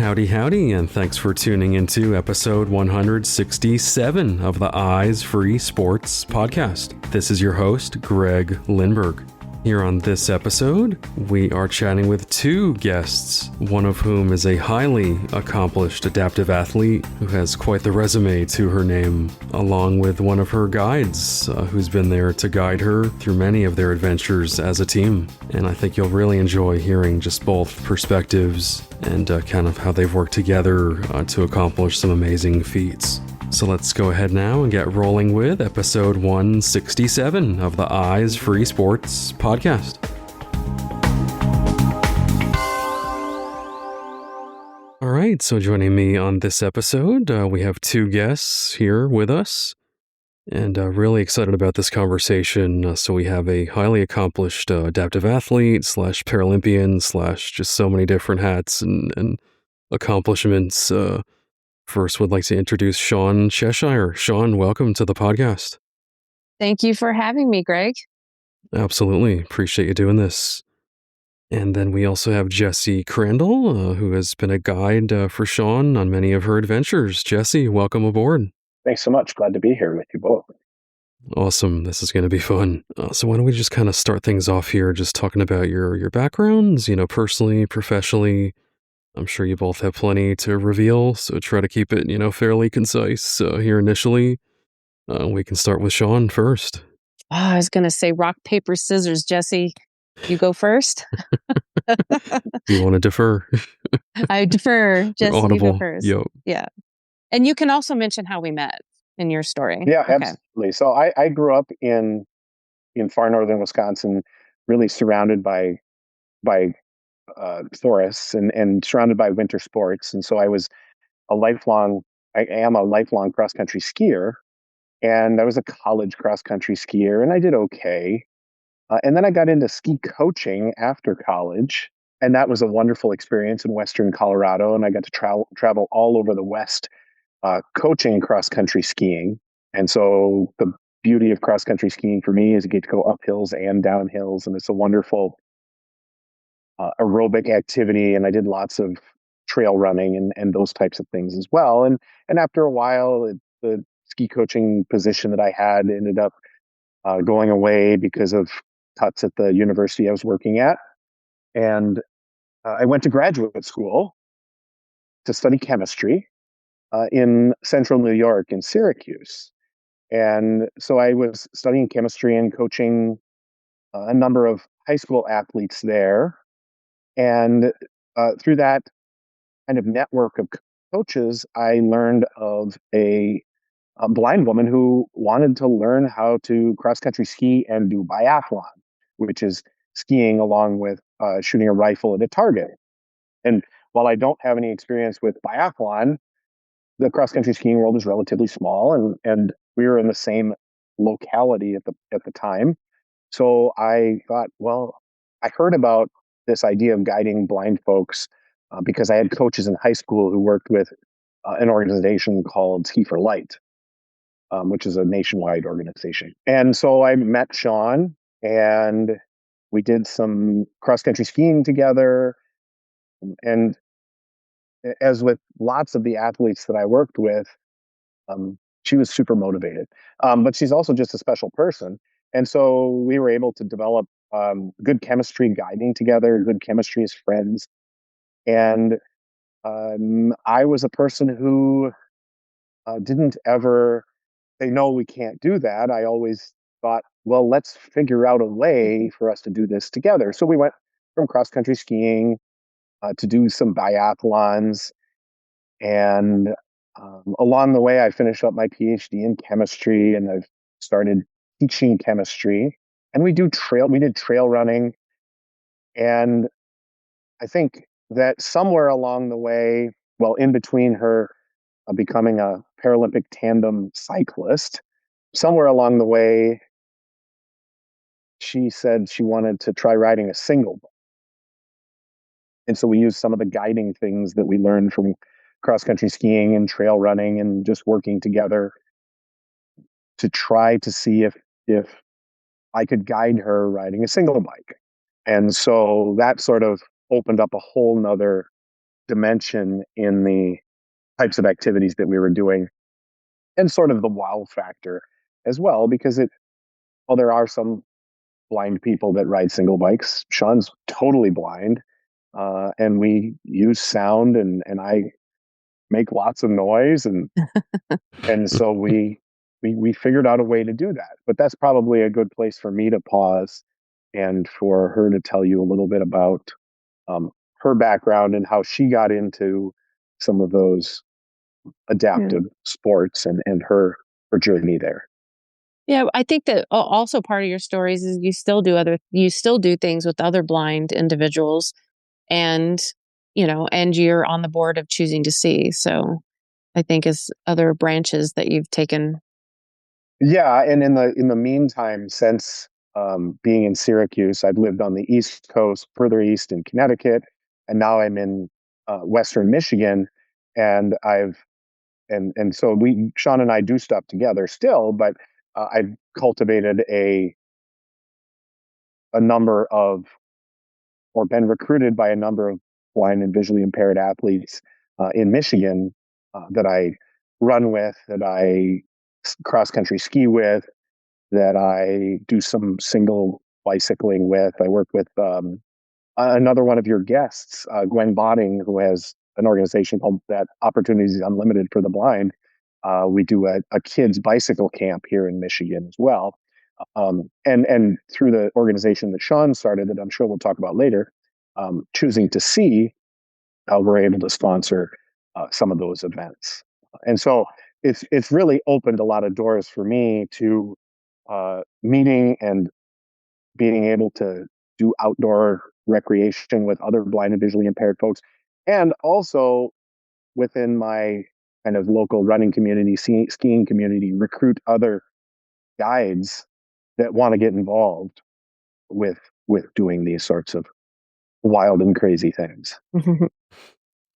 Howdy, howdy, and thanks for tuning into episode 167 of the Eyes Free Sports podcast. This is your host, Greg Lindberg. Here on this episode, we are chatting with two guests, one of whom is a highly accomplished adaptive athlete who has quite the resume to her name, along with one of her guides who's been there to guide her through many of their adventures as a team. And I think you'll really enjoy hearing just both perspectives and kind of how they've worked together to accomplish some amazing feats. So let's go ahead now and get rolling with episode 167 of the Eyes Free Sports podcast. All right, so joining me on this episode, we have two guests here with us, and really excited about this conversation. So we have a highly accomplished adaptive athlete / Paralympian / just so many different hats and accomplishments. First, would like to introduce Shawn Cheshire. Shawn, welcome to the podcast. Thank you for having me, Greg. Absolutely. Appreciate you doing this. And then we also have Jesse Crandall, who has been a guide for Shawn on many of her adventures. Jesse, welcome aboard. Thanks so much. Glad to be here with you both. Awesome. This is going to be fun. So why don't we just kind of start things off here, just talking about your backgrounds, personally, professionally. I'm sure you both have plenty to reveal, so try to keep it, fairly concise here initially. We can start with Shawn first. I was going to say rock, paper, scissors. Jesse, you go first. Do you want to defer? I defer. Jesse, you go first. Yep. Yeah. And you can also mention how we met in your story. Yeah, okay. Absolutely. So I grew up in far northern Wisconsin, really surrounded by forests and surrounded by winter sports. And so I am a lifelong cross-country skier, and I was a college cross-country skier, and I did okay. And then I got into ski coaching after college, and that was a wonderful experience in Western Colorado. And I got to travel all over the West coaching cross-country skiing. And so the beauty of cross-country skiing for me is you get to go up hills and down hills, and it's a wonderful aerobic activity, and I did lots of trail running and those types of things as well. And after a while, the ski coaching position that I had ended up going away because of cuts at the university I was working at. And I went to graduate school to study chemistry in central New York in Syracuse. And so I was studying chemistry and coaching a number of high school athletes there. And through that kind of network of coaches, I learned of a blind woman who wanted to learn how to cross-country ski and do biathlon, which is skiing along with shooting a rifle at a target. And while I don't have any experience with biathlon, the cross-country skiing world is relatively small, and we were in the same locality at the time. So I thought, well, I heard about this idea of guiding blind folks because I had coaches in high school who worked with an organization called Ski for Light, which is a nationwide organization. And so I met Shawn, and we did some cross-country skiing together. And as with lots of the athletes that I worked with, she was super motivated. But she's also just a special person. And so we were able to develop good chemistry guiding together, good chemistry as friends. And I was a person who didn't ever say, no, we can't do that. I always thought, well, let's figure out a way for us to do this together. So we went from cross-country skiing to do some biathlons. And along the way, I finished up my PhD in chemistry, and I've started teaching chemistry. And we did trail running. And I think that somewhere along the way, well, in between her becoming a Paralympic tandem cyclist, somewhere along the way, she said she wanted to try riding a single bike. And so we used some of the guiding things that we learned from cross-country skiing and trail running and just working together to try to see if I could guide her riding a single bike. And so that sort of opened up a whole nother dimension in the types of activities that we were doing, and sort of the wow factor as well, because well, there are some blind people that ride single bikes. Shawn's totally blind, and we use sound, and I make lots of noise, and so we figured out a way to do that. But that's probably a good place for me to pause and for her to tell you a little bit about her background and how she got into some of those Yeah. adaptive sports and her journey there. Yeah, I think that also part of your stories is you still do things with other blind individuals, and and you're on the board of Choosing to See. So I think is other branches that you've taken. Yeah, and in the meantime, since being in Syracuse, I've lived on the East Coast, further east in Connecticut, and now I'm in Western Michigan, and so Shawn and I do stuff together still, but I've cultivated a number of, or been recruited by a number of blind and visually impaired athletes in Michigan that I run with, that I cross country ski with, that I do some single bicycling with. I work with another one of your guests, Gwen Botting, who has an organization called that Opportunities Unlimited for the Blind. We do a kids bicycle camp here in Michigan as well. And through the organization that Shawn started, that I'm sure we'll talk about later, Choosing to See, we're able to sponsor some of those events. And so it's really opened a lot of doors for me to meeting and being able to do outdoor recreation with other blind and visually impaired folks, and also within my kind of local running community, skiing community, recruit other guides that want to get involved with doing these sorts of wild and crazy things.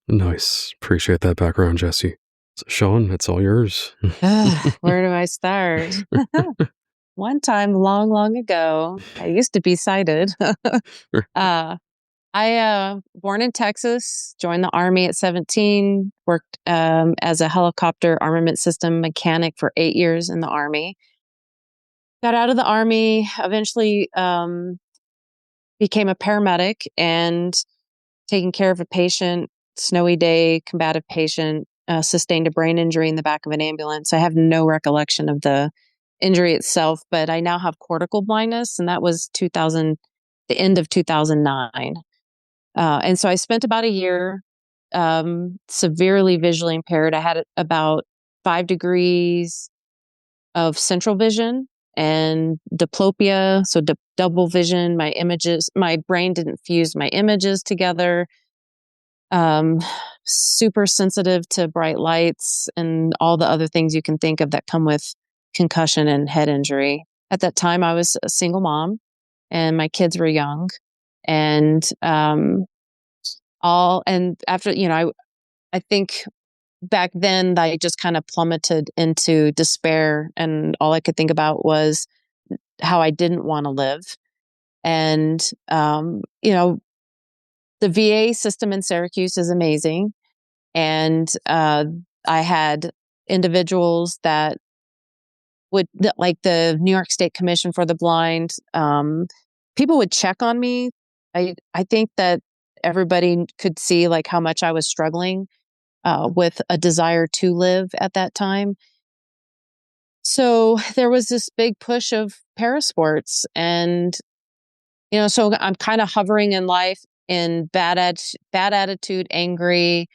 Nice. Appreciate that background, Jesse. So, Shawn, it's all yours. Where do I start? One time, long, long ago, I used to be sighted. I born in Texas, joined the Army at 17, worked as a helicopter armament system mechanic for 8 years in the Army. Got out of the Army, eventually became a paramedic and taking care of a patient, snowy day, combative patient, sustained a brain injury in the back of an ambulance. I have no recollection of the injury itself, but I now have cortical blindness, and that was the end of 2009. And so I spent about a year severely visually impaired. I had about 5 degrees of central vision and diplopia, so double vision. My brain didn't fuse my images together. Super sensitive to bright lights and all the other things you can think of that come with concussion and head injury. At that time, I was a single mom and my kids were young. And after, I think back then I just kind of plummeted into despair, and all I could think about was how I didn't want to live. And, the VA system in Syracuse is amazing. And I had individuals that like the New York State Commission for the Blind, people would check on me. I think that everybody could see like how much I was struggling with a desire to live at that time. So there was this big push of parasports, and so I'm kind of hovering in life in bad attitude, angry,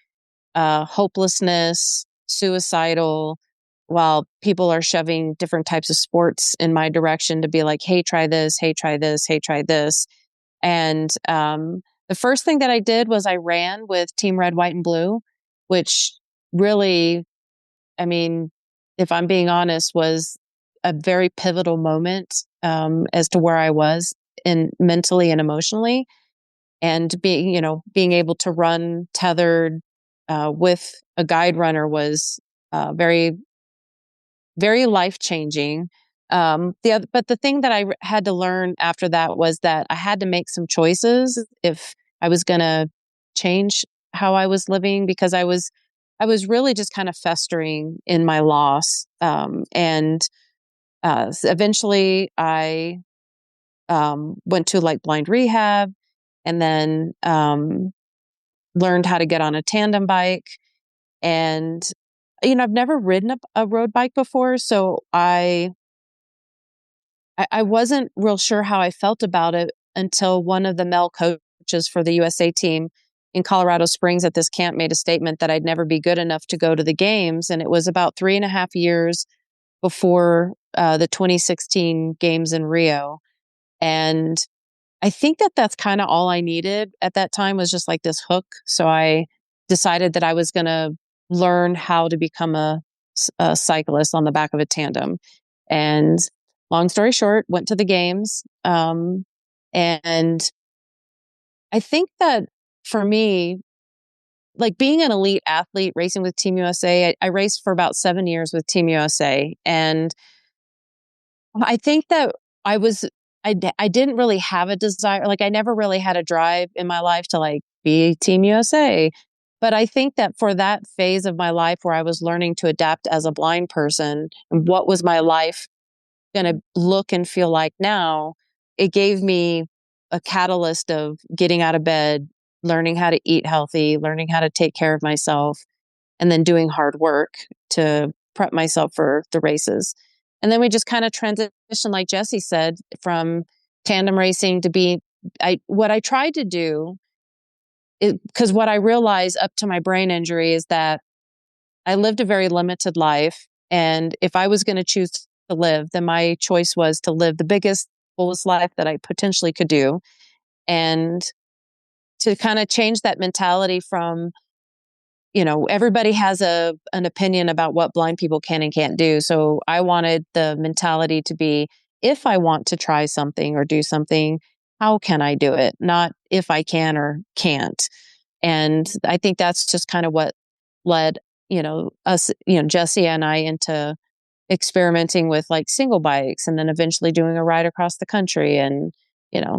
hopelessness, suicidal, while people are shoving different types of sports in my direction to be like, hey, try this, hey, try this, hey, try this. And the first thing that I did was I ran with Team Red, White, and Blue, which really, I mean, if I'm being honest, was a very pivotal moment as to where I was mentally and emotionally. And being able to run tethered with a guide runner was very, very life changing. But the thing that I had to learn after that was that I had to make some choices if I was going to change how I was living, because I was really just kind of festering in my loss. And eventually I went to like blind rehab, and then learned how to get on a tandem bike. And, I've never ridden a road bike before. So I wasn't real sure how I felt about it until one of the male coaches for the USA team in Colorado Springs at this camp made a statement that I'd never be good enough to go to the games. And it was about 3.5 years before the 2016 games in Rio. And I think that that's kind of all I needed at that time, was just like this hook. So I decided that I was going to learn how to become a cyclist on the back of a tandem. And long story short, went to the games. And I think that for me, like being an elite athlete, racing with Team USA, I raced for about 7 years with Team USA. And I think that I was, I didn't really have a desire. Like I never really had a drive in my life to like be Team USA. But I think that for that phase of my life where I was learning to adapt as a blind person, and what was my life going to look and feel like now, it gave me a catalyst of getting out of bed, learning how to eat healthy, learning how to take care of myself, and then doing hard work to prep myself for the races. And then we just kind of transitioned, like Jesse said, from tandem racing to what I tried to do is, because what I realized up to my brain injury is that I lived a very limited life. And if I was going to choose to live, then my choice was to live the biggest, fullest life that I potentially could do. And to kind of change that mentality from, everybody has an opinion about what blind people can and can't do. So I wanted the mentality to be, if I want to try something or do something, how can I do it? Not if I can or can't. And I think that's just kind of what led, us, Jesse and I, into experimenting with like single bikes, and then eventually doing a ride across the country. And,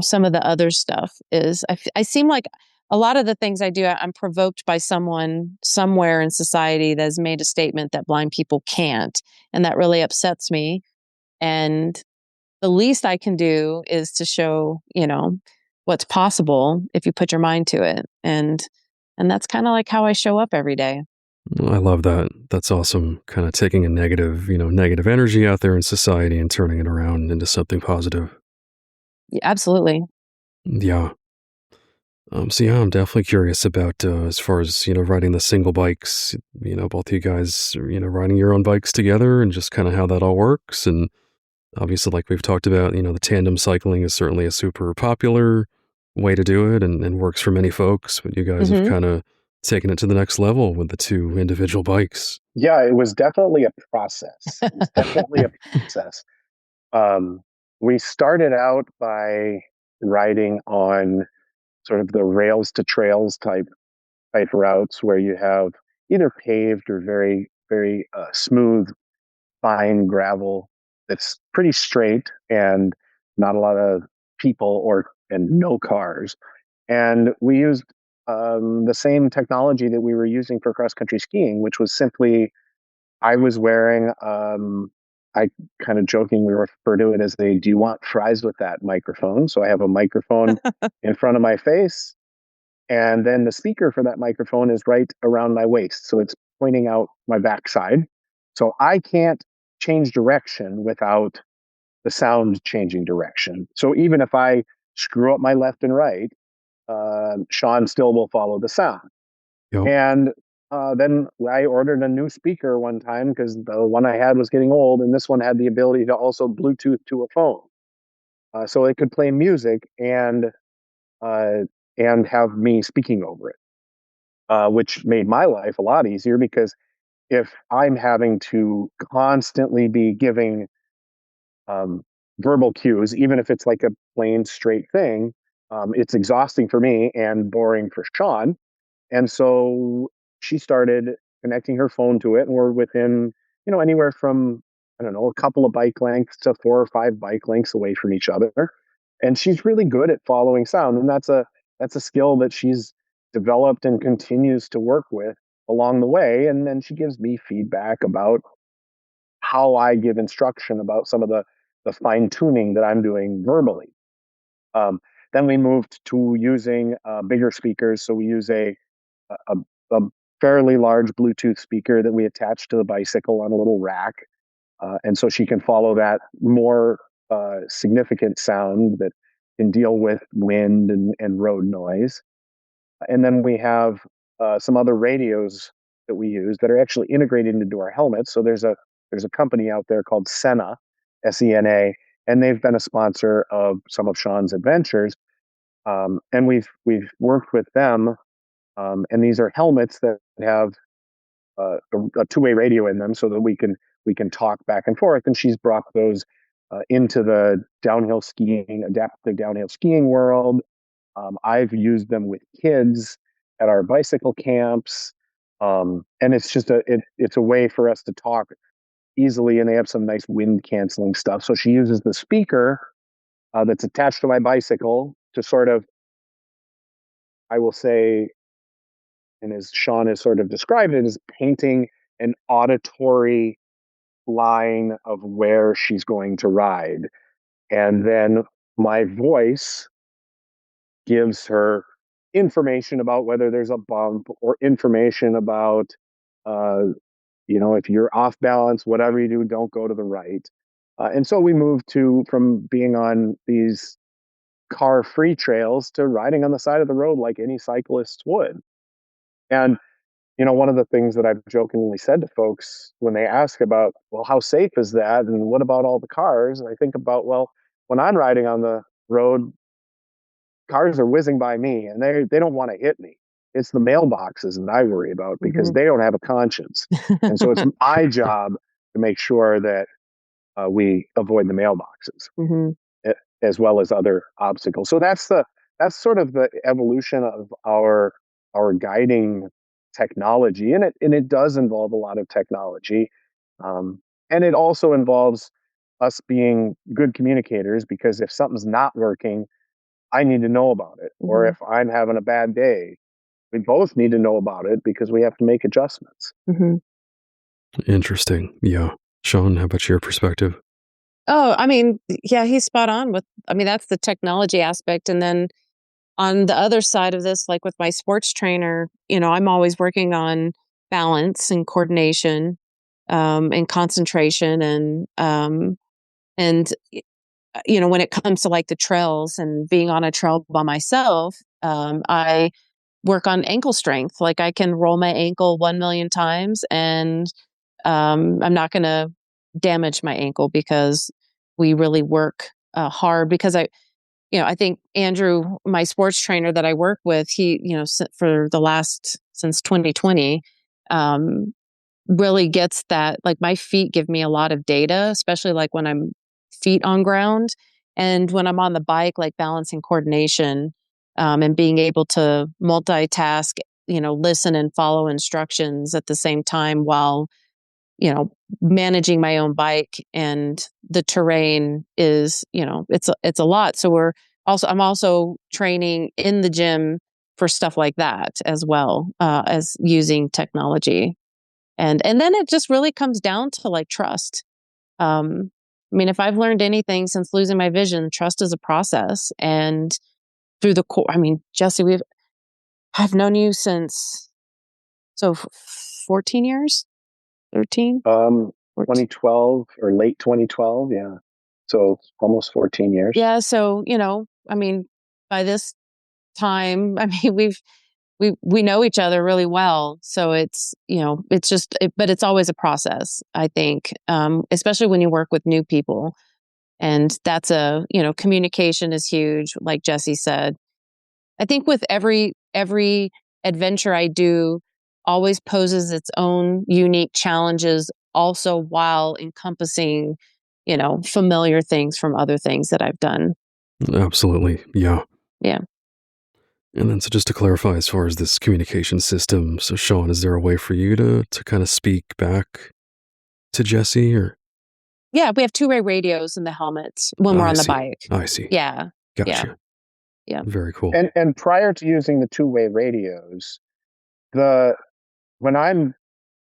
some of the other stuff is, I seem like a lot of the things I do, I'm provoked by someone somewhere in society that has made a statement that blind people can't. And that really upsets me. And the least I can do is to show, what's possible if you put your mind to it. And that's kind of like how I show up every day. I love that. That's awesome. Kind of taking a negative energy out there in society and turning it around into something positive. Yeah, absolutely. Yeah. So yeah, I'm definitely curious about as far as riding the single bikes. Both of you guys, riding your own bikes together, and just kind of how that all works. And obviously, like we've talked about, the tandem cycling is certainly a super popular way to do it, and works for many folks. But you guys have Hmm. kind of taken it to the next level with the two individual bikes. Yeah, it was definitely a process. It was definitely a process. Um, we started out by riding on sort of the rails to trails type routes where you have either paved or very very smooth fine gravel that's pretty straight and not a lot of people or and no cars. And we used the same technology that we were using for cross country skiing, which was simply I was wearing I kind of jokingly refer to it as a "Do you want fries with that?" microphone. So I have a microphone in front of my face, and then the speaker for that microphone is right around my waist. So it's pointing out my backside. So I can't change direction without the sound changing direction. So even if I screw up my left and right, Shawn still will follow the sound. Yep. And then I ordered a new speaker one time because the one I had was getting old, and this one had the ability to also Bluetooth to a phone, so it could play music uh, and have me speaking over it, which made my life a lot easier because if I'm having to constantly be giving um, verbal cues, even if it's like a plain straight thing, it's exhausting for me and boring for Shawn. And so she started connecting her phone to it, and we're within, anywhere from, I don't know, a couple of bike lengths to 4 or 5 bike lengths away from each other. And she's really good at following sound. And that's a skill that she's developed and continues to work with along the way. And then she gives me feedback about how I give instruction about some of the fine tuning that I'm doing verbally. Um, then we moved to using bigger speakers. So we use a, a fairly large Bluetooth speaker that we attach to the bicycle on a little rack. And so she can follow that more significant sound that can deal with wind and road noise. And then we have some other radios that we use that are actually integrated into our helmets. So there's a company out there called Sena, Sena, and they've been a sponsor of some of Shawn's adventures. And we've worked with them, and these are helmets that have a two-way radio in them, so that we can talk back and forth. And she's brought those into the adaptive downhill skiing world. I've used them with kids at our bicycle camps, and it's just it's a way for us to talk easily. And they have some nice wind canceling stuff. So she uses the speaker that's attached to my bicycle to sort of, I will say, and as Shawn has sort of described it, is painting an auditory line of where she's going to ride. And then my voice gives her information about whether there's a bump, or information about, if you're off balance, whatever you do, don't go to the right. And so we moved from being on these car-free trails to riding on the side of the road like any cyclists would. And one of the things that I've jokingly said to folks when they ask about, well, how safe is that? And what about all the cars? And I think about, well, when I'm riding on the road, cars are whizzing by me and they don't want to hit me. It's the mailboxes that I worry about, because they don't have a conscience. And so it's my job to make sure that we avoid the mailboxes, as well as other obstacles. So that's sort of the evolution of our guiding technology, and it does involve a lot of technology, and it also involves us being good communicators, because if something's not working, I need to know about it. Or if I'm having a bad day, we both need to know about it, because we have to make adjustments. Interesting. Yeah. Shawn, how about your perspective? Oh, I mean, yeah, he's spot on that's the technology aspect. And then on the other side of this, like with my sports trainer, I'm always working on balance and coordination, and concentration, and when it comes to like the trails and being on a trail by myself, I work on ankle strength. Like I can roll my ankle 1 million times, and I'm not going to damage my ankle, because we really work hard. Because I think Andrew, my sports trainer that I work with, he, since 2020, really gets that. Like my feet give me a lot of data, especially like when I'm feet on ground, and when I'm on the bike, like balancing coordination, and being able to multitask, listen and follow instructions at the same time while, managing my own bike. And the terrain is, it's a lot. So I'm also training in the gym for stuff like that, as well, as using technology. And then it just really comes down to like trust. If I've learned anything since losing my vision, trust is a process. And through the core, Jesse, I've known you since, 14 years, 13? 2012 or late 2012. Yeah. So almost 14 years. Yeah. So, by this time, we know each other really well. So it's, but it's always a process, I think, especially when you work with new people. And that's communication is huge. Like Jesse said, I think with every adventure I do always poses its own unique challenges, also while encompassing, familiar things from other things that I've done. Absolutely. Yeah. Yeah. And then, so just to clarify, as far as this communication system, so Shawn, is there a way for you to kind of speak back to Jesse, or? Yeah, we have two-way radios in the helmets when we're on the bike. I see. Yeah. Gotcha. Yeah. Yeah. Very cool. And prior to using the two-way radios, when I'm,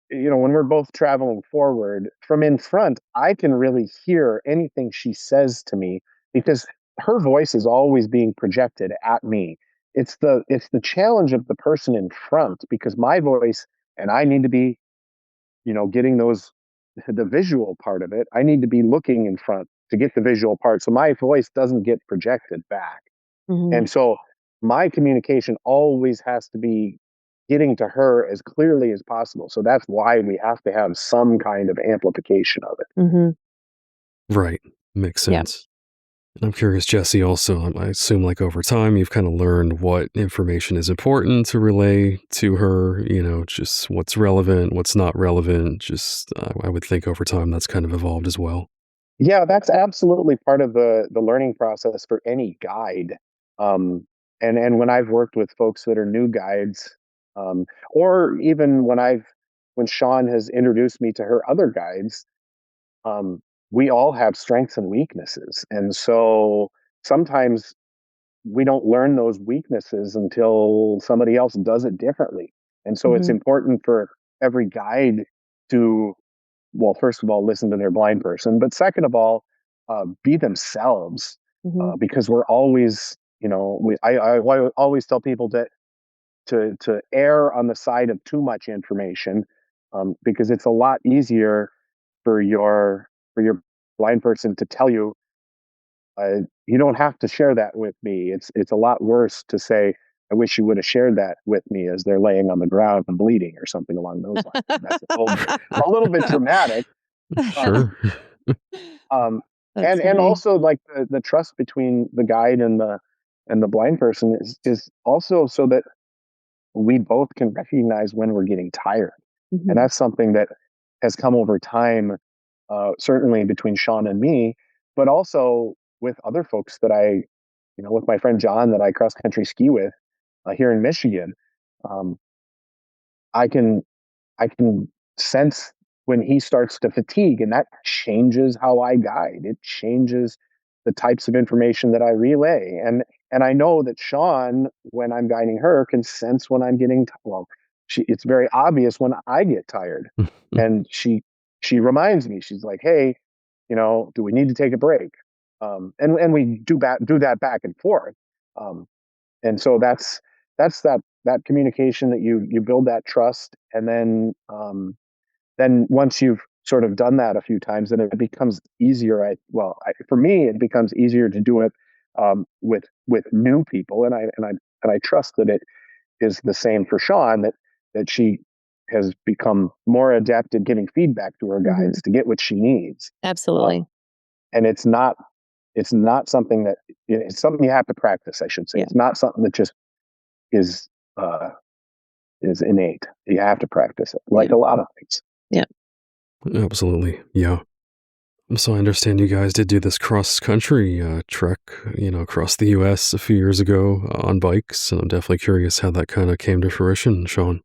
when we're both traveling forward from in front, I can really hear anything she says to me because her voice is always being projected at me. It's the challenge of the person in front because my voice, and I need to be, getting the visual part of it. I need to be looking in front to get the visual part. So my voice doesn't get projected back. Mm-hmm. And so my communication always has to be getting to her as clearly as possible. So that's why we have to have some kind of amplification of it. Mm-hmm. Right. Makes Yeah. sense. And I'm curious, Jesse, also, I assume like over time, you've kind of learned what information is important to relay to her, just what's relevant, what's not relevant. Just, I would think over time that's kind of evolved as well. Yeah, that's absolutely part of the learning process for any guide. And when I've worked with folks that are new guides, or even when Shawn has introduced me to her other guides, um, we all have strengths and weaknesses. And so sometimes we don't learn those weaknesses until somebody else does it differently. And so it's Mm-hmm. important for every guide to, well, first of all, listen to their blind person, but second of all, be themselves, Mm-hmm. because we're always, I always tell people to err on the side of too much information, because it's a lot easier for your blind person to tell you, you don't have to share that with me. It's a lot worse to say, I wish you would have shared that with me as they're laying on the ground and bleeding or something along those lines. That's a little bit dramatic. Sure. Um, That's and funny. also like the trust between the guide and the blind person is also so that we both can recognize when we're getting tired. Mm-hmm. And that's something that has come over time, certainly between Shawn and me, but also with other folks that with my friend John that I cross country ski with here in Michigan. Um, I can I can sense when he starts to fatigue, and that changes how I guide. It changes the types of information that I relay, and I know that Shawn, when I'm guiding her, can sense when I'm getting well. It's very obvious when I get tired, and she reminds me. She's like, "Hey, do we need to take a break?" And we do that back and forth. Um, and so that's that communication that you build that trust, and then once you've sort of done that a few times, then it becomes easier. For me, it becomes easier to do it, with new people, and I trust that it is the same for Shawn, that she has become more adept at giving feedback to her guides to get what she needs. Absolutely. And it's not something that it's something you have to practice, I should say. Yeah. It's not something that just is is innate. You have to practice it, like a lot of things. Yeah. Absolutely. Yeah. So I understand you guys did do this cross-country trek, across the U.S. a few years ago on bikes, and I'm definitely curious how that kind of came to fruition, Shawn.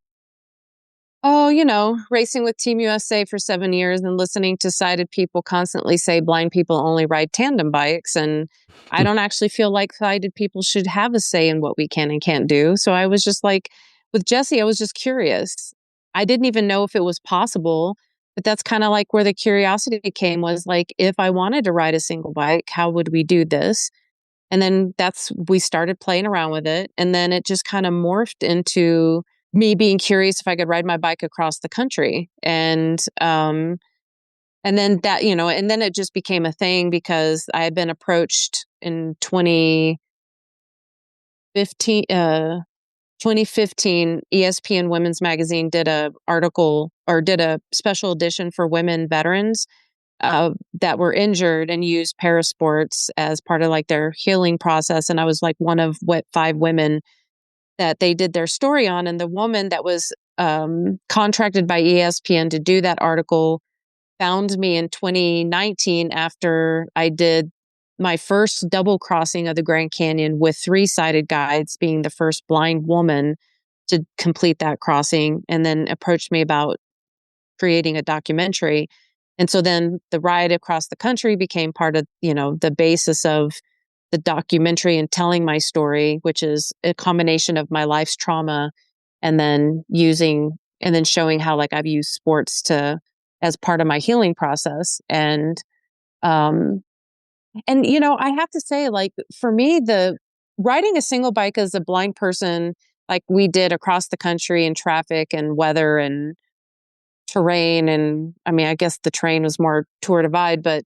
Oh, racing with Team USA for 7 years and listening to sighted people constantly say blind people only ride tandem bikes. And I don't actually feel like sighted people should have a say in what we can and can't do. So I was just like, with Jesse, I was just curious. I didn't even know if it was possible, but that's kind of like where the curiosity came, was like, if I wanted to ride a single bike, how would we do this? And then we started playing around with it. And then it just kind of morphed into me being curious if I could ride my bike across the country. And then and then it just became a thing because I had been approached in 2015, ESPN Women's Magazine did a special edition for women veterans that were injured and used parasports as part of like their healing process. And I was like one of 5 women that they did their story on. And the woman that was contracted by ESPN to do that article found me in 2019 after I did my first double crossing of the Grand Canyon with 3 sighted guides, being the first blind woman to complete that crossing, and then approached me about creating a documentary. And so then the ride across the country became part of, the basis of the documentary and telling my story, which is a combination of my life's trauma and then showing how like I've used sports as part of my healing process. Um, and, I have to say, like, for me, the riding a single bike as a blind person, like we did across the country in traffic and weather and terrain. And I mean, I guess the terrain was more Tour Divide, but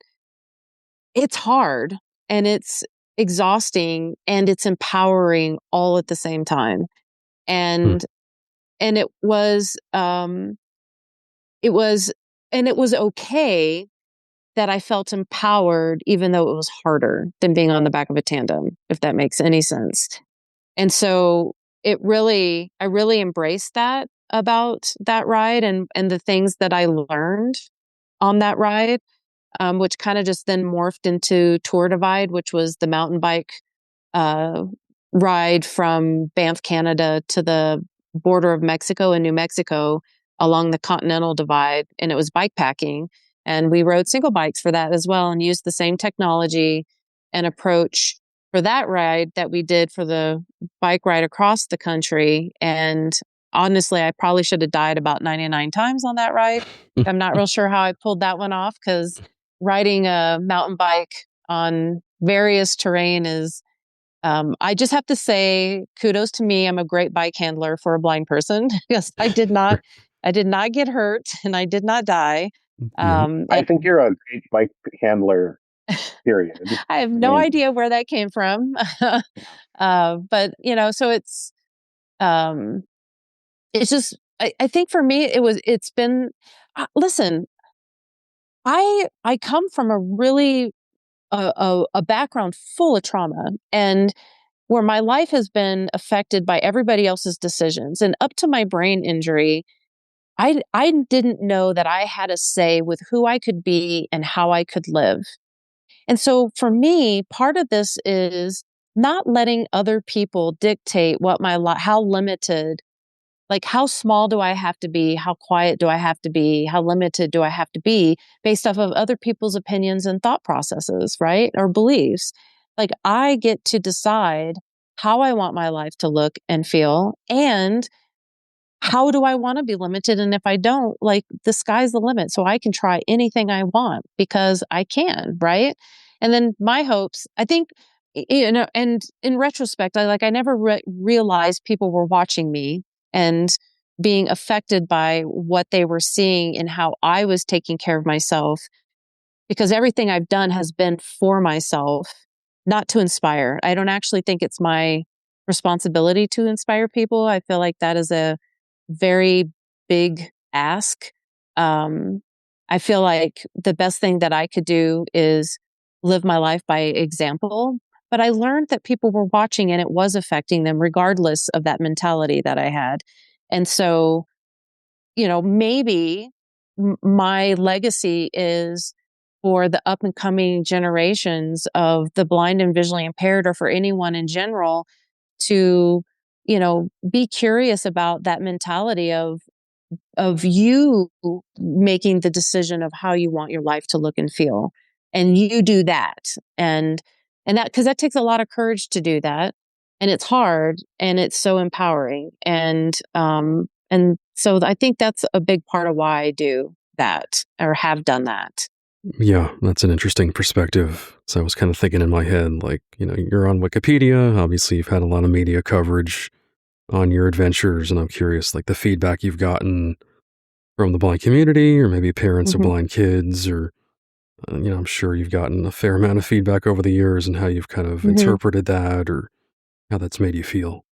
it's hard and it's exhausting and it's empowering all at the same time. Hmm. And, and it was okay that I felt empowered, even though it was harder than being on the back of a tandem, if that makes any sense. And so I really embraced that about that ride and the things that I learned on that ride, which kind of just then morphed into Tour Divide, which was the mountain bike uh, ride from Banff, Canada to the border of Mexico and New Mexico along the Continental Divide. And it was bike packing. And we rode single bikes for that as well and used the same technology and approach for that ride that we did for the bike ride across the country. And honestly, I probably should have died about 99 times on that ride. I'm not real sure how I pulled that one off because riding a mountain bike on various terrain is I just have to say kudos to me. I'm a great bike handler for a blind person because I did not get hurt and I did not die. Yeah. I And think you're a great bike handler, period. I have I no mean, idea where that came from. But so um, it's just, I think for me, it's been, listen, I come from a really, a background full of trauma and where my life has been affected by everybody else's decisions. And up to my brain injury, I didn't know that I had a say with who I could be and how I could live. And so for me, part of this is not letting other people dictate what my life, how limited, like how small do I have to be? How quiet do I have to be? How limited do I have to be based off of other people's opinions and thought processes, right? Or beliefs. Like I get to decide how I want my life to look and feel and how do I want to be limited? And if I don't, like the sky's the limit. So I can try anything I want because I can, right? And then my hopes, I think, and in retrospect, I never realized people were watching me and being affected by what they were seeing and how I was taking care of myself because everything I've done has been for myself, not to inspire. I don't actually think it's my responsibility to inspire people. I feel like that is a very big ask. Um, I feel like the best thing that I could do is live my life by example. But I learned that people were watching and it was affecting them, regardless of that mentality that I had. And so, maybe my legacy is for the up and coming generations of the blind and visually impaired, or for anyone in general, to be curious about that mentality of you making the decision of how you want your life to look and feel, and you do that, and that, because that takes a lot of courage to do that, and it's hard and it's so empowering, and so I think that's a big part of why I do that or have done that. Yeah, that's an interesting perspective. So I was kind of thinking in my head, like, you're on Wikipedia. Obviously, you've had a lot of media coverage on your adventures, and I'm curious, like, the feedback you've gotten from the blind community, or maybe parents of Mhm. blind kids, or, I'm sure you've gotten a fair amount of feedback over the years and how you've kind of Mhm. interpreted that or how that's made you feel.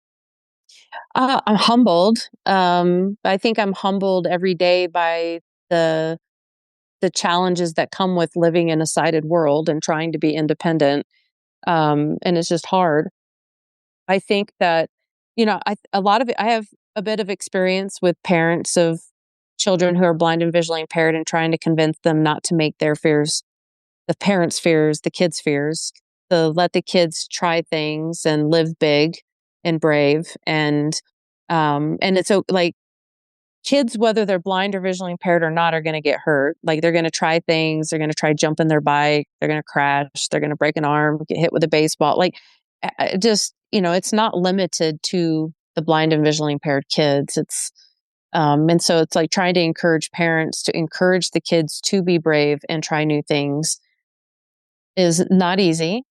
I'm humbled. I think I'm humbled every day by the the challenges that come with living in a sighted world and trying to be independent. And it's just hard. I think that, a lot of it, I have a bit of experience with parents of children who are blind and visually impaired and trying to convince them not to make their fears, the parents' fears, the kids' fears, to let the kids try things and live big and brave. And it's like, kids, whether they're blind or visually impaired or not, are going to get hurt. Like they're going to try things. They're going to try jumping their bike. They're going to crash. They're going to break an arm, get hit with a baseball. Like just, it's not limited to the blind and visually impaired kids. And so it's like trying to encourage parents to encourage the kids to be brave and try new things is not easy.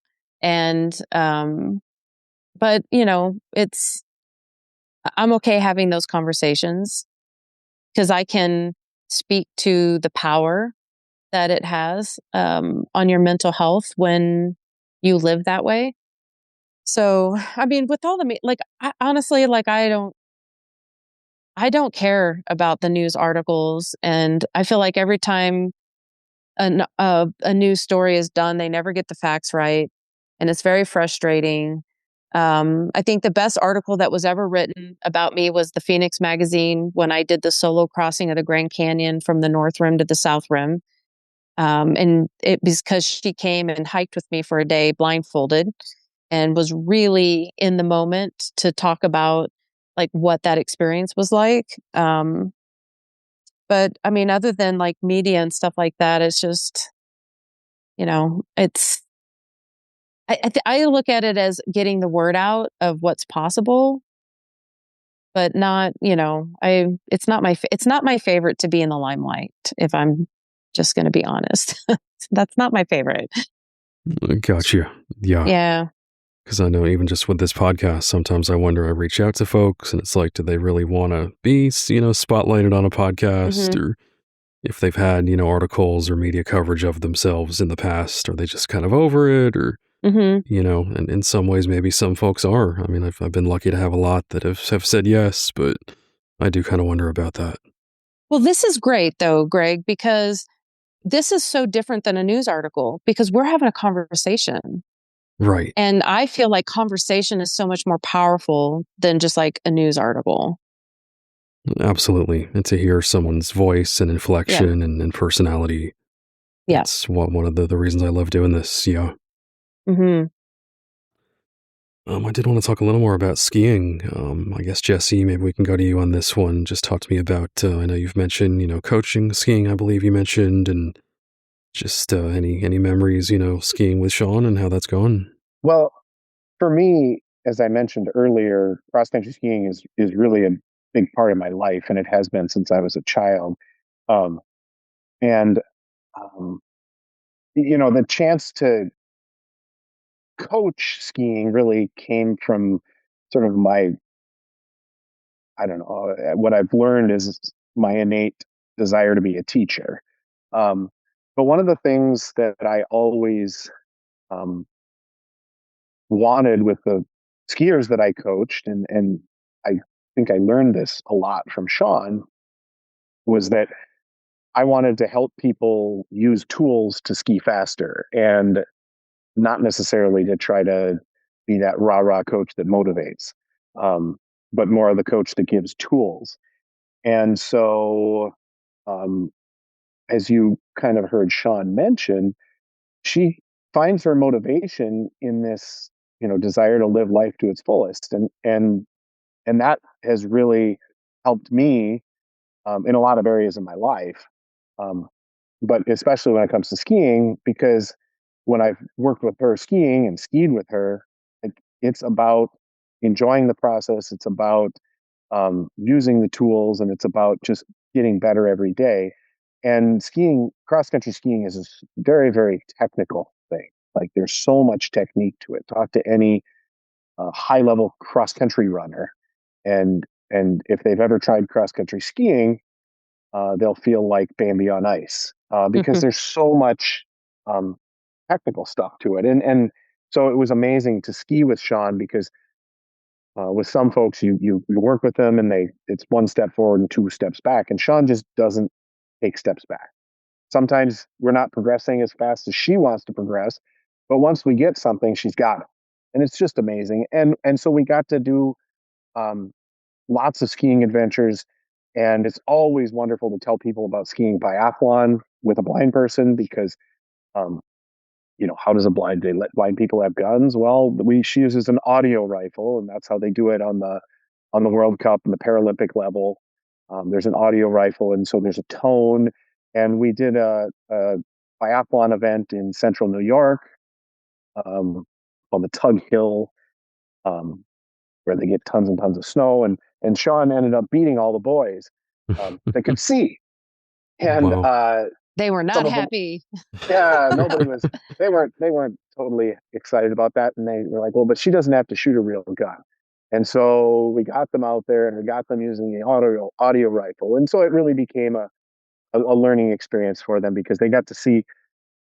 And, but I'm okay having those conversations because I can speak to the power that it has on your mental health when you live that way. So, I mean, with all honestly, I don't care about the news articles, and I feel like every time a news story is done, they never get the facts right, and it's very frustrating. I think the best article that was ever written about me was the Phoenix magazine when I did the solo crossing of the Grand Canyon from the North Rim to the South Rim. And it because she came and hiked with me for a day blindfolded and was really in the moment to talk about like what that experience was like. But I mean, other than like media and stuff like that, it's just, it's, I look at it as getting the word out of what's possible, but not, it's not my favorite to be in the limelight. If I'm just going to be honest, that's not my favorite. Gotcha. Yeah. Yeah. Because I know even just with this podcast, sometimes I wonder, I reach out to folks and it's like, do they really want to be, spotlighted on a podcast? Mm-hmm. Or if they've had, articles or media coverage of themselves in the past, are they just kind of over it? Or, Mm-hmm. And in some ways, maybe some folks are. I mean, I've been lucky to have a lot that have said yes, but I do kind of wonder about that. Well, this is great though, Greg, because this is so different than a news article because we're having a conversation. Right. And I feel like conversation is so much more powerful than just like a news article. Absolutely. And to hear someone's voice and inflection and personality. Yeah. That's one of the reasons I love doing this. Yeah. Mm-hmm. I did want to talk a little more about skiing. I guess, Jesse, maybe we can go to you on this one. Just talk to me about, I know you've mentioned, coaching skiing, I believe you mentioned, and just any memories, skiing with Shawn and how that's going. Well, for me, as I mentioned earlier, cross country skiing is really a big part of my life, and it has been since I was a child. Um, and the chance to coach skiing really came from sort of my, I don't know, what I've learned is my innate desire to be a teacher. Um, but one of the things that I always um, wanted with the skiers that I coached, and I think I learned this a lot from Shawn, was that I wanted to help people use tools to ski faster and not necessarily to try to be that rah rah coach that motivates, um, but more of the coach that gives tools. And so, um, as you kind of heard Shawn mention, she finds her motivation in this, desire to live life to its fullest, and that has really helped me in a lot of areas of my life. Um, but especially when it comes to skiing, because when I've worked with her skiing and skied with her, it's about enjoying the process. It's about using the tools, and it's about just getting better every day. And skiing, cross country skiing, is a very, very technical thing. Like there's so much technique to it. Talk to any high level cross country runner, and if they've ever tried cross country skiing, they'll feel like Bambi on ice because there's so much um, technical stuff to it. And so it was amazing to ski with Shawn because with some folks you work with them and it's one step forward and two steps back, and Shawn just doesn't take steps back. Sometimes we're not progressing as fast as she wants to progress, but once we get something, she's got it, and it's just amazing. And so we got to do um, lots of skiing adventures. And it's always wonderful to tell people about skiing biathlon with a blind person because, um, how does they let blind people have guns? Well, she uses an audio rifle, and that's how they do it on the World Cup and the Paralympic level. There's an audio rifle, and so there's a tone. And we did a biathlon event in central New York, called the Tug Hill, um, where they get tons and tons of snow. And Shawn ended up beating all the boys that could see. And Wow. They were some not of them, happy. yeah, nobody was. They weren't totally excited about that, and they were like, "Well, but she doesn't have to shoot a real gun." And so we got them out there, and we got them using the audio rifle, and so it really became a learning experience for them because they got to see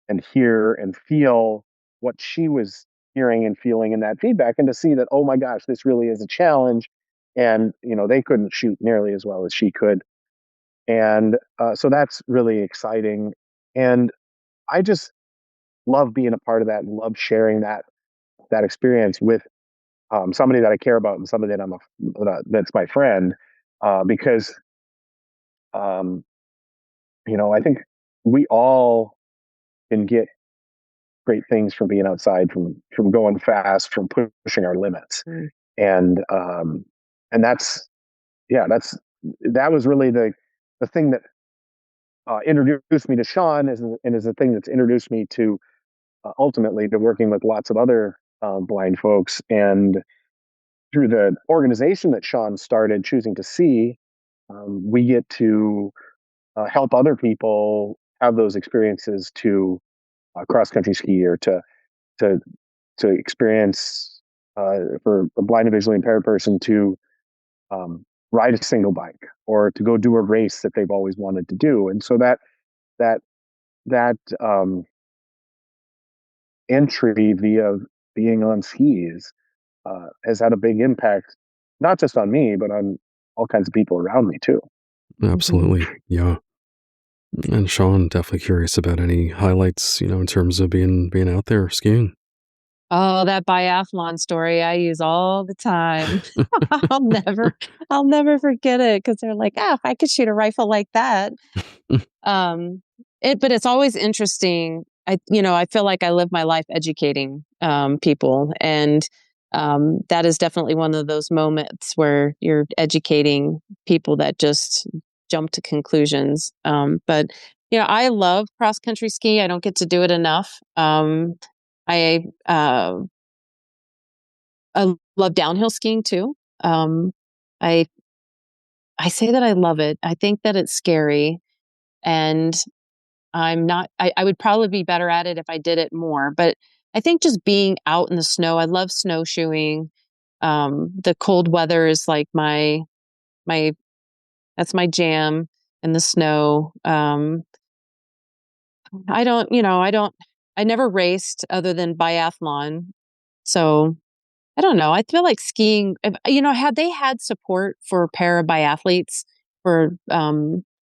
and hear and feel what she was hearing and feeling in that feedback, and to see that, oh my gosh, this really is a challenge. And they couldn't shoot nearly as well as she could, and so that's really exciting. And I just love being a part of that and love sharing that experience with somebody that I care about and somebody that's my friend, because um, I think we all can get great things from being outside, from going fast, from pushing our limits. Mm. And that's, yeah, that was really the thing that introduced me to Shawn, and is the thing that's introduced me to ultimately to working with lots of other blind folks. And through the organization that Shawn started, Choosing to See, we get to help other people have those experiences to cross country ski, or to experience, for a blind and visually impaired person to ride a single bike, or to go do a race that they've always wanted to do. And so that that entry via being on skis has had a big impact, not just on me, but on all kinds of people around me too. Absolutely. Yeah. And Shawn, definitely curious about any highlights, in terms of being out there skiing. Oh, that biathlon story I use all the time. I'll never I'll never forget it because they're like, "Ah, if I could shoot a rifle like that." Um, but it's always interesting. I feel like I live my life educating people, and that is definitely one of those moments where you're educating people that just jump to conclusions. But I love cross country ski. I don't get to do it enough. I I love downhill skiing too. I I say that I love it. I think that it's scary, and I'm not. I would probably be better at it if I did it more. But I think just being out in the snow. I love snowshoeing. The cold weather is like my that's my jam. In the snow. I don't. I don't. I never raced other than biathlon, so I don't know. I feel like skiing, had they had support for para biathletes for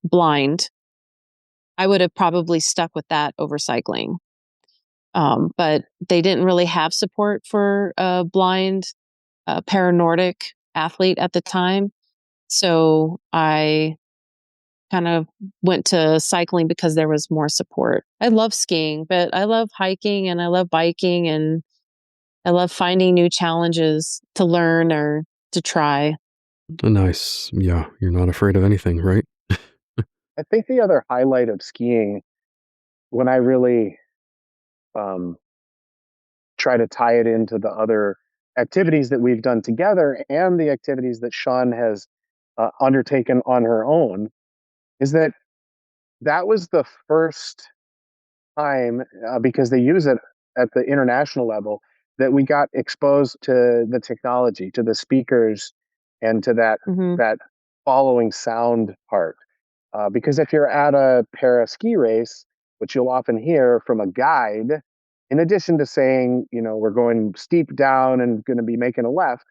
blind, I would have probably stuck with that over cycling. But they didn't really have support for a blind para Nordic athlete at the time. So I kind of went to cycling because there was more support. I love skiing, but I love hiking and I love biking and I love finding new challenges to learn or to try. Nice. Yeah. You're not afraid of anything, right? I think the other highlight of skiing, when I really um, try to tie it into the other activities that we've done together and the activities that Shawn has undertaken on her own, is that was the first time, because they use it at the international level, that we got exposed to the technology, to the speakers, and to that Hmm. that following sound part. Because if you're at a para ski race, which you'll often hear from a guide, in addition to saying, we're going steep down and going to be making a left,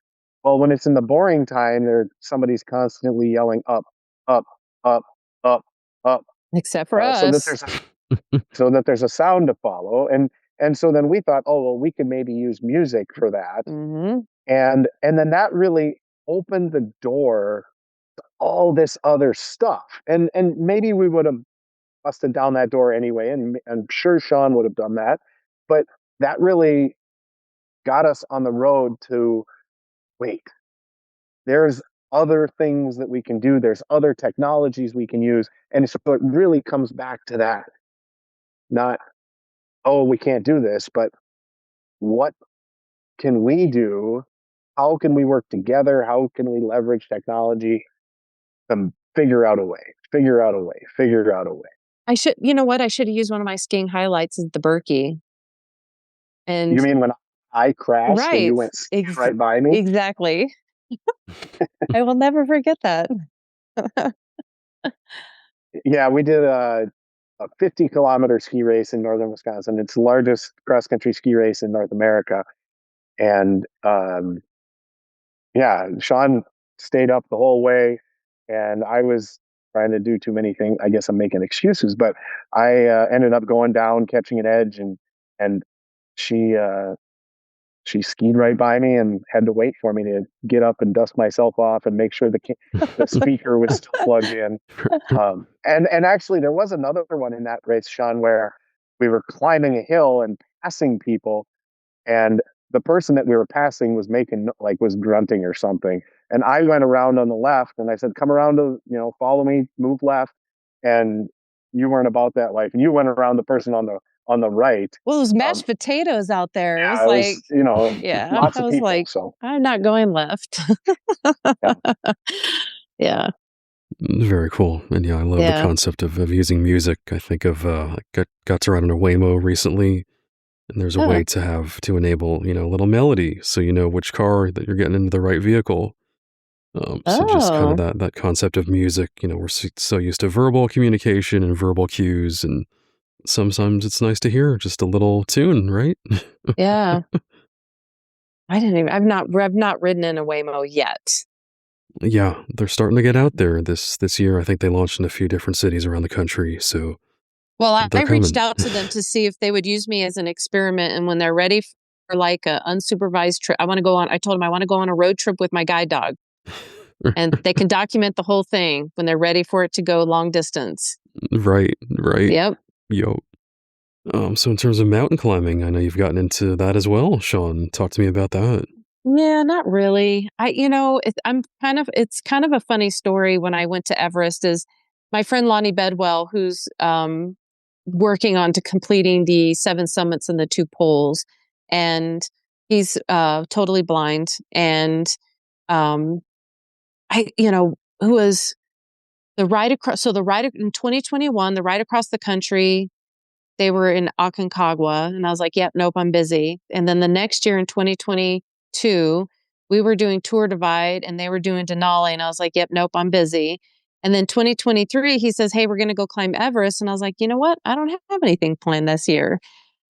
well, when it's in the boring time, somebody's constantly yelling up, up, up, up, up, Except for so that us. there's a sound to follow. And so then we thought, oh well, we could maybe use music for that. Hmm. And then that really opened the door to all this other stuff. And maybe we would have busted down that door anyway, and I'm sure Shawn would have done that. But that really got us on the road to, wait, there's other things that we can do. There's other technologies we can use. And so it really comes back to that. Not, oh, we can't do this, but what can we do? How can we work together? How can we leverage technology to figure out a way, figure out a way, figure out a way? You know what? I should have used one of my skiing highlights as the Berkey. And You mean when I crashed and right, you went skiing right by me? exactly. I will never forget that. Yeah, we did a 50-kilometer ski race in northern Wisconsin. It's the largest cross-country ski race in North America. And yeah, Shawn stayed up the whole way, and I was trying to do too many things. I guess I'm making excuses, but I ended up going down, catching an edge, and she she skied right by me and had to wait for me to get up and dust myself off and make sure the speaker was still plugged in. And actually, there was another one in that race, Shawn, where we were climbing a hill and passing people, and the person that we were passing was was grunting or something. And I went around on the left, and I said, "Come around to follow me, move left." And you weren't about that life, and you went around the person on the right. Well, it was mashed potatoes out there. It was Yeah, it like, was yeah, lots I of was people. like, So I'm not going left. yeah. Yeah. Very cool. And yeah, I love the Yeah. concept of using music. I think of, got to ride on a Waymo recently, and there's a way to enable, a little melody so you know which car that you're getting into the right vehicle. So just kind of Oh, that concept of music, we're so used to verbal communication and verbal cues, and sometimes it's nice to hear just a little tune, right? yeah. I've not ridden in a Waymo yet. Yeah, they're starting to get out there this year. I think they launched in a few different cities around the country, so Well, I they're reached coming. out to them to see if they would use me as an experiment. And when they're ready for like a unsupervised trip, I told them I want to go on a road trip with my guide dog, and they can document the whole thing when they're ready for it to go long distance. Right, right. Yep. Yo. So in terms of mountain climbing, I know you've gotten into that as well, Shawn. Talk to me about that. Yeah, not really. It's kind of a funny story. When I went to Everest, is my friend Lonnie Bedwell, who's working on to completing the 7 summits and the 2 poles, and he's totally blind. And um, who was the ride across? So the ride in 2021, the ride across the country, they were in Aconcagua, and I was like, "Yep, nope, I'm busy." And then the next year in 2022, we were doing Tour Divide, and they were doing Denali, and I was like, "Yep, nope, I'm busy." And then 2023, he says, "Hey, we're going to go climb Everest," and I was like, "You know what? I don't have anything planned this year."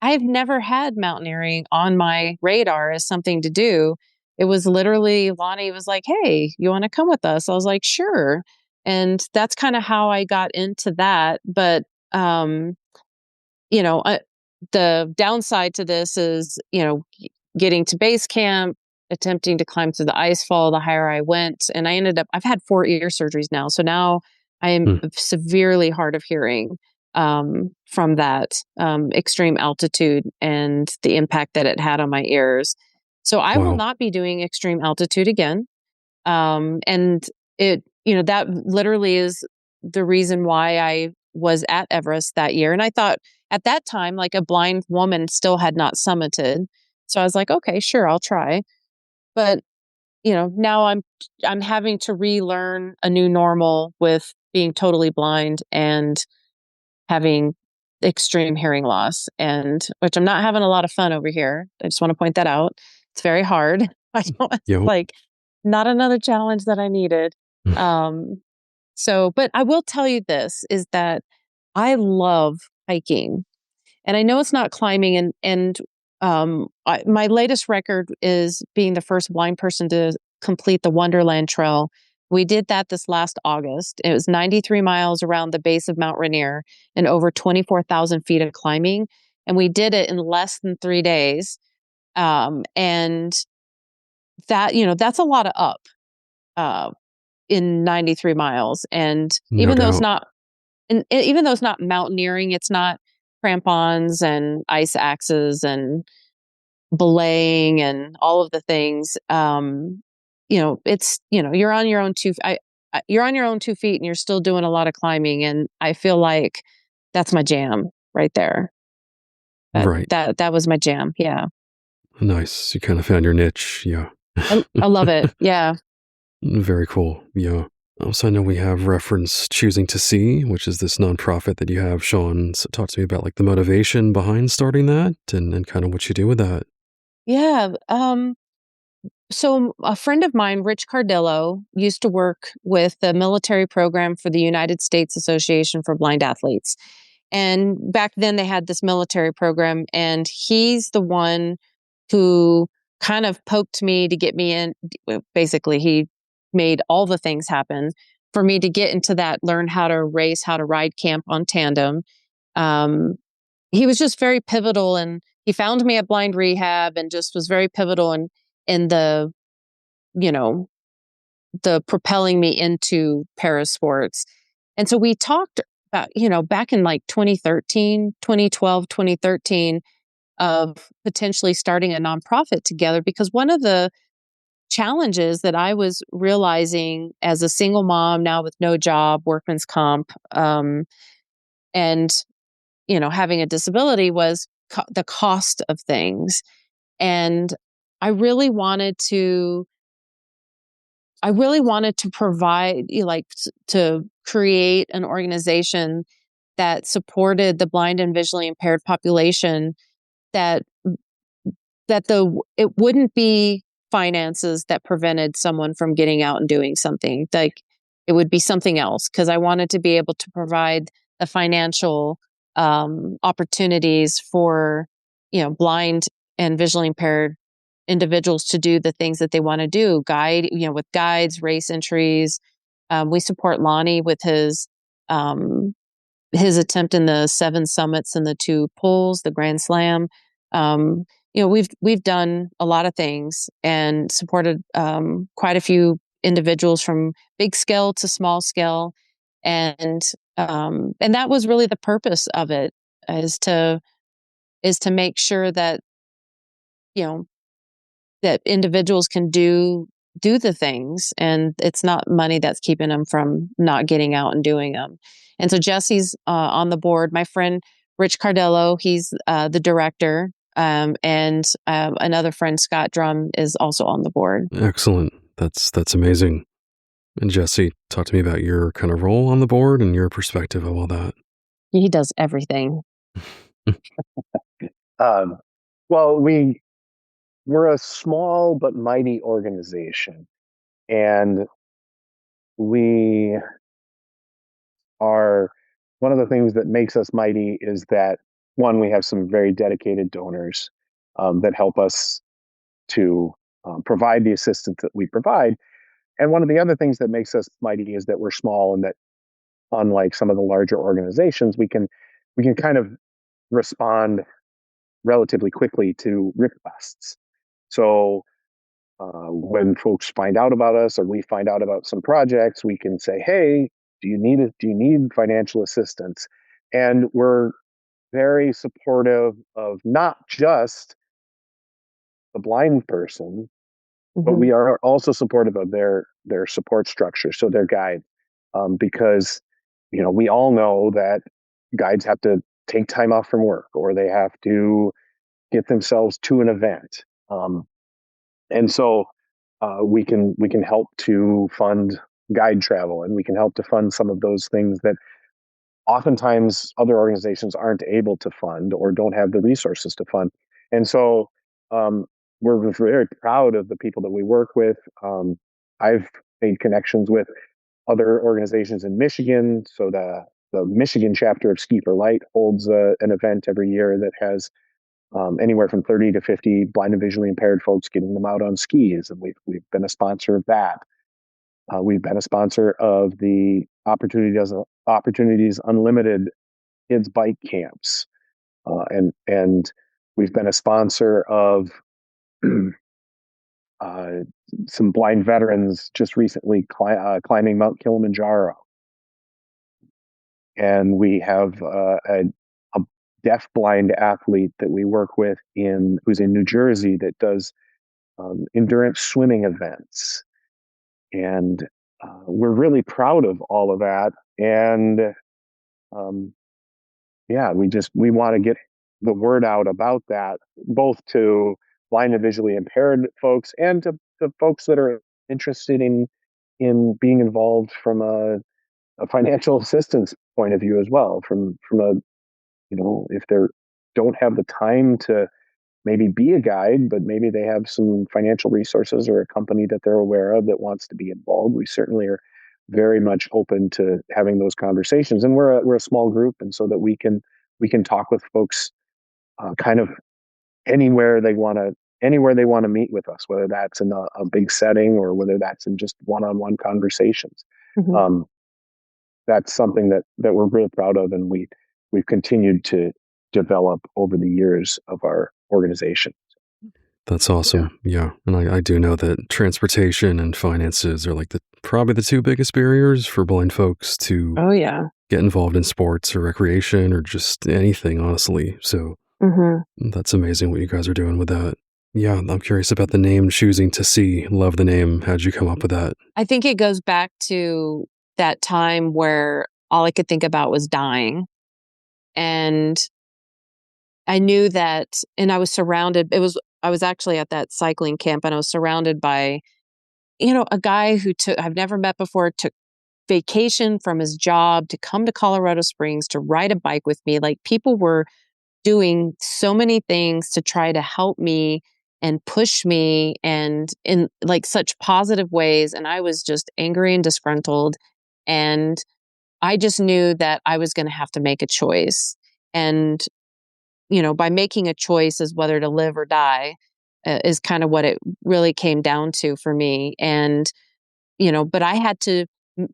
I've never had mountaineering on my radar as something to do. It was literally Lonnie was like, "Hey, you want to come with us?" I was like, "Sure." And that's kind of how I got into that. But um, you know, the downside to this is, getting to base camp, attempting to climb through the ice fall the higher I went. And I've had 4 ear surgeries now. So now I am Hmm. severely hard of hearing from that extreme altitude and the impact that it had on my ears. So I will Wow. not be doing extreme altitude again. And that literally is the reason why I was at Everest that year. And I thought at that time, like, a blind woman still had not summited. So I was like, okay, sure, I'll try. But, now I'm having to relearn a new normal with being totally blind and having extreme hearing loss, and which I'm not having a lot of fun over here. I just want to point that out. It's very hard. I don't Yo. like not another challenge that I needed. Um, but I will tell you this is that I love hiking, and I know it's not climbing. My latest record is being the first blind person to complete the Wonderland Trail. We did that this last August. It was 93 miles around the base of Mount Rainier and over 24,000 feet of climbing. And we did it in less than 3 days. And that's a lot of up uh, in 93 miles. And No doubt. even though it's not mountaineering, it's not crampons and ice axes and belaying and all of the things. it's, you're on your own you're on your own 2 feet and you're still doing a lot of climbing. And I feel like that's my jam right there. Right. That was my jam. Yeah. Nice. You kind of found your niche. Yeah. I love it. Yeah. Very cool. Yeah. Also, I know we have reference Choosing to See, which is this nonprofit that you have. Shawn, talk to me about like the motivation behind starting that and kind of what you do with that. Yeah. So a friend of mine, Rich Cardillo, used to work with the military program for the United States Association for Blind Athletes. And back then they had this military program, and he's the one who kind of poked me to get me in. Basically, he made all the things happen for me to get into that, learn how to race, how to ride camp on tandem. Um, he was just very pivotal, and he found me at blind rehab and just was very pivotal in the, you know, the propelling me into para sports. And so we talked about, back in like 2013, 2012, 2013, of potentially starting a nonprofit together, because one of the challenges that I was realizing as a single mom now with no job, workman's comp, and having a disability was the cost of things. And I really wanted to provide, to create an organization that supported the blind and visually impaired population, that it wouldn't be finances that prevented someone from getting out and doing something. Like, it would be something else, because I wanted to be able to provide the financial opportunities for blind and visually impaired individuals to do the things that they want to do. With guides, race entries. We support Lonnie with his attempt in the 7 summits and the 2 pulls, the Grand Slam. We've done a lot of things and supported quite a few individuals from big scale to small scale, and that was really the purpose of it, is to make sure that you know that individuals can do the things, and it's not money that's keeping them from not getting out and doing them. And so Jesse's on the board. My friend Rich Cardello, he's the director, and another friend, Scott Drum, is also on the board. Excellent. That's amazing. And Jesse, talk to me about your kind of role on the board and your perspective of all that. He does everything. Well, we're a small but mighty organization, and we are one of the things that makes us mighty is that, one, we have some very dedicated donors that help us to provide the assistance that we provide. And one of the other things that makes us mighty is that we're small, and that, unlike some of the larger organizations, we can kind of respond relatively quickly to requests. So when folks find out about us, or we find out about some projects, we can say, "Hey, do you need it? Do you need financial assistance?" And we're very supportive of not just the blind person, but we are also supportive of their support structure, so their guide, because we all know that guides have to take time off from work, or they have to get themselves to an event, and so we can help to fund guide travel, and we can help to fund some of those things that oftentimes other organizations aren't able to fund or don't have the resources to fund. And so we're very proud of the people that we work with. I've made connections with other organizations in Michigan. So the Michigan chapter of Ski for Light holds an event every year that has anywhere from 30 to 50 blind and visually impaired folks, getting them out on skis. And we've been a sponsor of that. We've been a sponsor of the Opportunities Unlimited kids bike camps, and we've been a sponsor of some blind veterans just recently climbing Mount Kilimanjaro. And we have a deaf blind athlete that we work with who's in New Jersey, that does endurance swimming events. And we're really proud of all of that. And yeah, we want to get the word out about that, both to blind and visually impaired folks and to folks that are interested in being involved from a financial assistance point of view as well. From a, if they don't have the time to maybe be a guide, but maybe they have some financial resources or a company that they're aware of that wants to be involved. We certainly are very much open to having those conversations, and we're a small group, and so that we can talk with folks kind of anywhere they want to meet with us, whether that's in a big setting or whether that's in just one-on-one conversations. Mm-hmm. That's something that we're really proud of, and we've continued to develop over the years of our organization. That's awesome. Yeah. And I do know that transportation and finances are like probably the two biggest barriers for blind folks to get involved in sports or recreation or just anything, honestly. So that's amazing what you guys are doing with that. Yeah. I'm curious about the name Choosing to See. Love the name. How'd you come up with that? I think it goes back to that time where all I could think about was dying. And I knew that, and I was surrounded, I was actually at that cycling camp, and I was surrounded by, a guy who I've never met before, took vacation from his job to come to Colorado Springs to ride a bike with me. Like, people were doing so many things to try to help me and push me, and in like such positive ways. And I was just angry and disgruntled. And I just knew that I was going to have to make a choice. And by making a choice as whether to live or die is kind of what it really came down to for me. And, but I had to,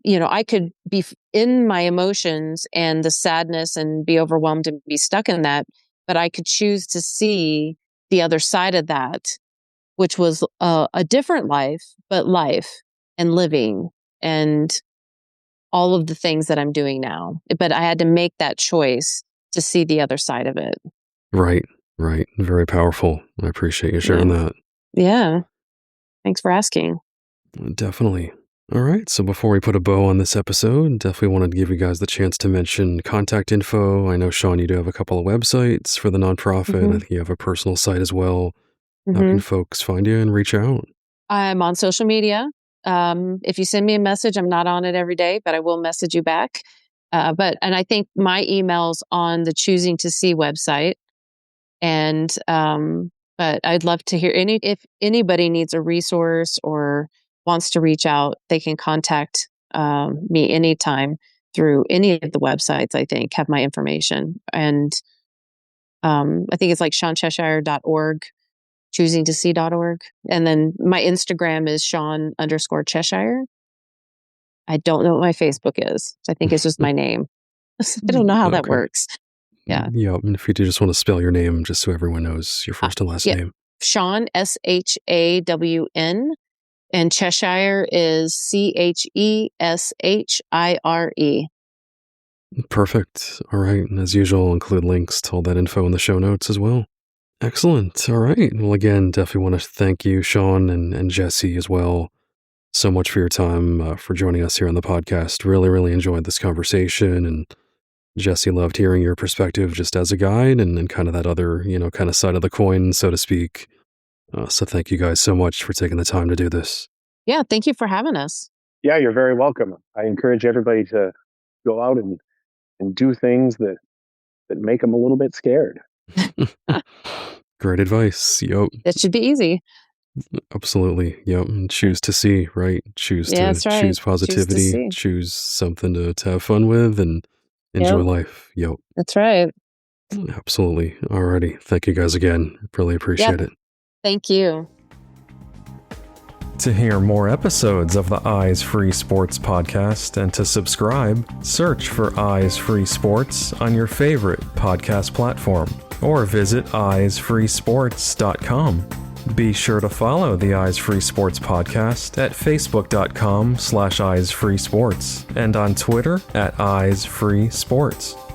I could be in my emotions and the sadness and be overwhelmed and be stuck in that, but I could choose to see the other side of that, which was a different life, but life and living and all of the things that I'm doing now. But I had to make that choice to see the other side of it. Right. Very powerful. I appreciate you sharing that. Yeah. Thanks for asking. Definitely. All right. So before we put a bow on this episode, definitely wanted to give you guys the chance to mention contact info. I know, Shawn, you do have a couple of websites for the nonprofit. I think you have a personal site as well. How can folks find you and reach out? I'm on social media. If you send me a message, I'm not on it every day, but I will message you back. And I think my email's on the Choosing to See website. And, but I'd love to hear if anybody needs a resource or wants to reach out, they can contact, me anytime through any of the websites, I think have my information. And, I think it's like ShawnCheshire.org, choosingtosee.org. And then my Instagram is Shawn_Cheshire. I don't know what my Facebook is. I think it's just my name. I don't know how that works. Yeah. Yeah. And if you do just want to spell your name, just so everyone knows your first and last name. Shawn, SHAWN, and Cheshire is CHESHIRE. Perfect. All right. And as usual, I'll include links to all that info in the show notes as well. Excellent. All right. Well, again, definitely want to thank you, Shawn, and Jesse as well, so much for your time, for joining us here on the podcast. Really, really enjoyed this conversation, and Jesse, loved hearing your perspective just as a guide and kind of that other, kind of side of the coin, so to speak. So thank you guys so much for taking the time to do this. Yeah, thank you for having us. Yeah, you're very welcome. I encourage everybody to go out and do things that make them a little bit scared. Great advice. Yep. That should be easy. Absolutely. Yep. And choose to see, right? Choose positivity, choose something to have fun with and enjoy life. Yep. That's right. Absolutely. Alrighty. Thank you guys again. Really appreciate it. Thank you. To hear more episodes of the Eyes Free Sports podcast and to subscribe, search for Eyes Free Sports on your favorite podcast platform or visit eyesfreesports.com. Be sure to follow the Eyes Free Sports podcast at facebook.com/eyesfreesports and on Twitter @eyesfreesports.